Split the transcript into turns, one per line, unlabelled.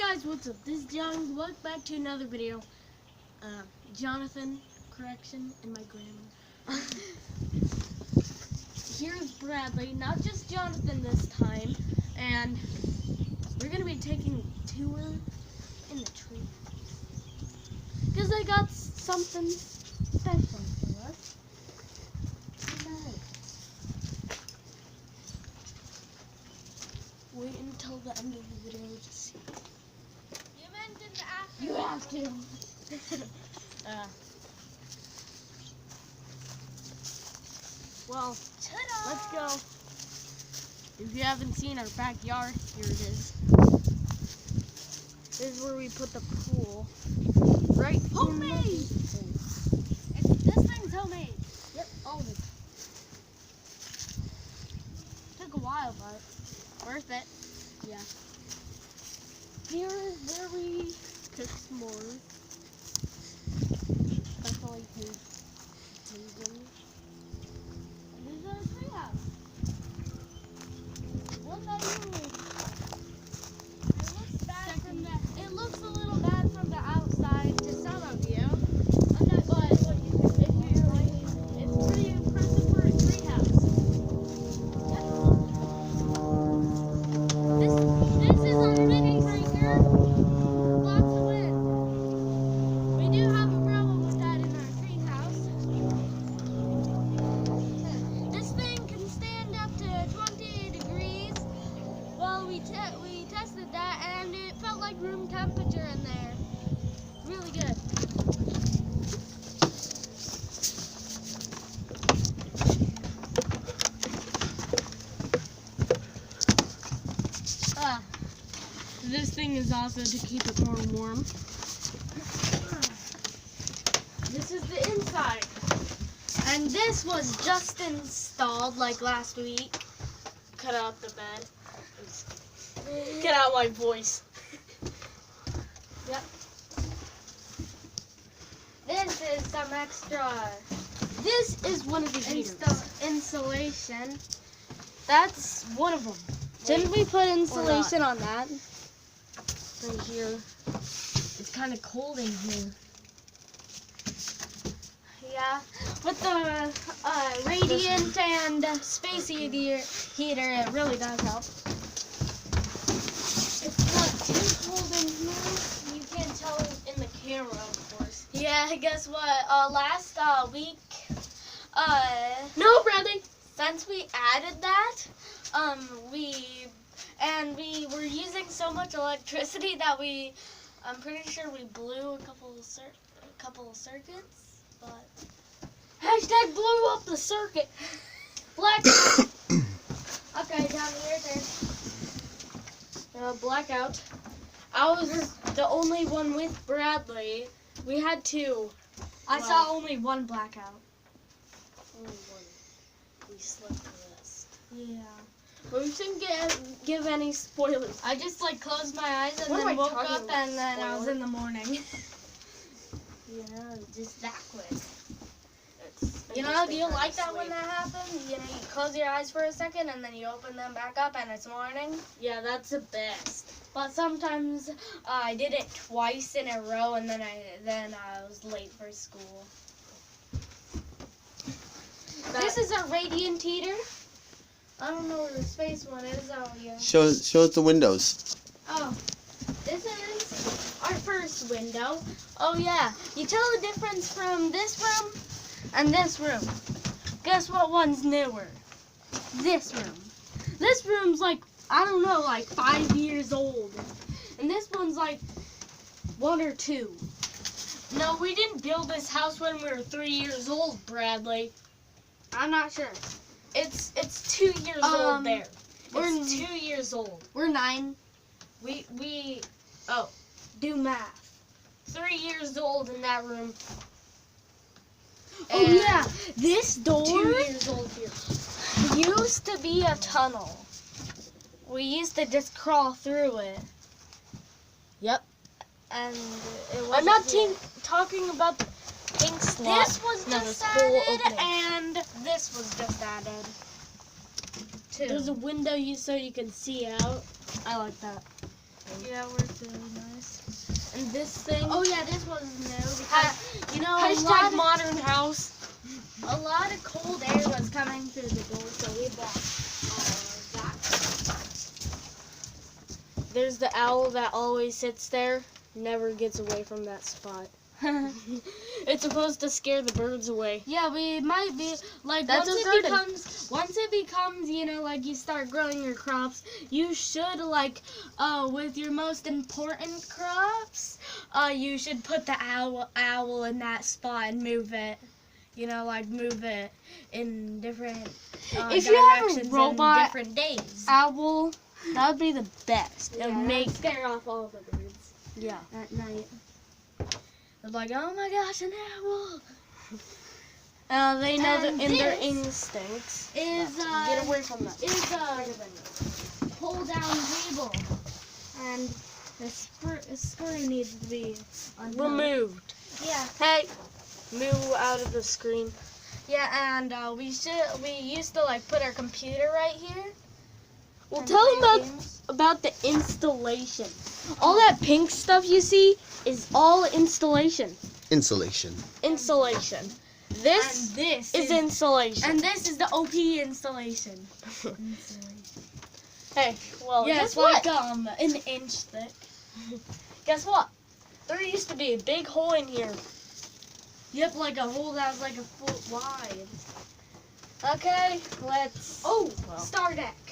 guys, what's up? This is John. Welcome back to another video. Jonathan, correction, and my grammar. Here's Bradley, not just Jonathan this time, and we're gonna be taking a tour in the tree because I got something special for us. Wait until the end of the video to see.
You mentioned the after.
You have to. Well,
Ta-da!
let's go. If you haven't seen our backyard, here it is. This is where we put the pool. Right.
Homemade! This thing's homemade.
Yep, all of it. Took a while, but worth it. Yeah. Here is where we cook s'mores. Especially pagan. This is our treehouse. What that is?
It looks bad from the.
It looks a little bad from the outside to some of you.
I'm not
But
sure what you think.
it's pretty impressive for a treehouse. This is our mini breaker. Lots of wind. We do have a problem with that in our treehouse. This thing can stand up to 20 degrees. Well, we tested that and it felt like room temperature in there. Really good. This thing is also to keep it more warm. This is the inside. And this was just installed like last week. Cut out the bed. Get out my voice. Yep. This is some extra. This is one of the heaters. Insulation. That's one of them. Didn't we put insulation on that? Right here. It's kind of cold in here. Yeah. With the radiant and space heater, it really does help. It's not too cold in here. You can't tell in the camera, of course. Yeah, guess what? Last week, no, Bradley. Since we added that, we were using so much electricity that I'm pretty sure we blew a couple of circuits, but hashtag blew up the circuit. Blackout. Okay, down here, there's blackout. I was the only one with Bradley. We had two. I saw only one blackout. Only one. We slept the rest. Yeah. But we shouldn't give any spoilers. I just closed my eyes and then woke up and then I was in the morning. Yeah, just that quick. You know, do you like that when that happens? You know, you close your eyes for a second and then you open them back up and it's morning? Yeah, that's the best. But sometimes I did it twice in a row and then I was late for school. This is a radiant heater. I don't know where the space one is. Oh, yeah.
Show us the windows.
Oh, this is our first window. Oh, yeah. You tell the difference from this room and this room. Guess what one's newer? This room. This room's I don't know, 5 years old. And this one's 1 or 2. No, we didn't build this house when we were 3 years old, Bradley. I'm not sure. It's 2 years old there. It's 2 years old. We're 9. We do math. 3 years old in that room. Oh yeah, this door 2 years old here. Used to be a tunnel. We used to just crawl through it. Yep. And it was. I'm not talking about the pink slot. This was just added, and this was just added. Too. There's a window so you can see out. I like that. Yeah, it worked really nice. And this thing.
Oh yeah, this was new because you know
Hashtag modern house.
a lot of cold air was coming through the door, so we bought that.
There's the owl that always sits there, never gets away from that spot. It's supposed to scare the birds away.
Yeah, we might be like
That's
once it becomes, you know, like you start growing your crops, you should like with your most important crops, you should put the owl in that spot and move it. You know, like move it in different
If you have a
directions and
robot
different days.
owl, that would be the best. It
Yeah,
would
that'd
make
scare off all the birds
yeah.
at night.
They're like, oh my gosh, an owl. They know that
And
in their
this
instincts.
Is
Get away from that.
is a pull down table, and the screw needs to be undone.
Removed.
Yeah,
Hey, move out of the screen.
yeah, and we used to like put our computer right here.
Well,
and
tell
play
them
games.
about the installation. All that pink stuff you see is all installation.
Insulation.
Insulation. This
And this
is insulation.
and this is the OP installation.
Hey, well,
Yeah,
guess
it's
what?
like an inch thick.
Guess what? There used to be a big hole in here.
Yep, like a hole that was like a foot wide.
Okay, let's.
Oh,
Well.
Star Deck.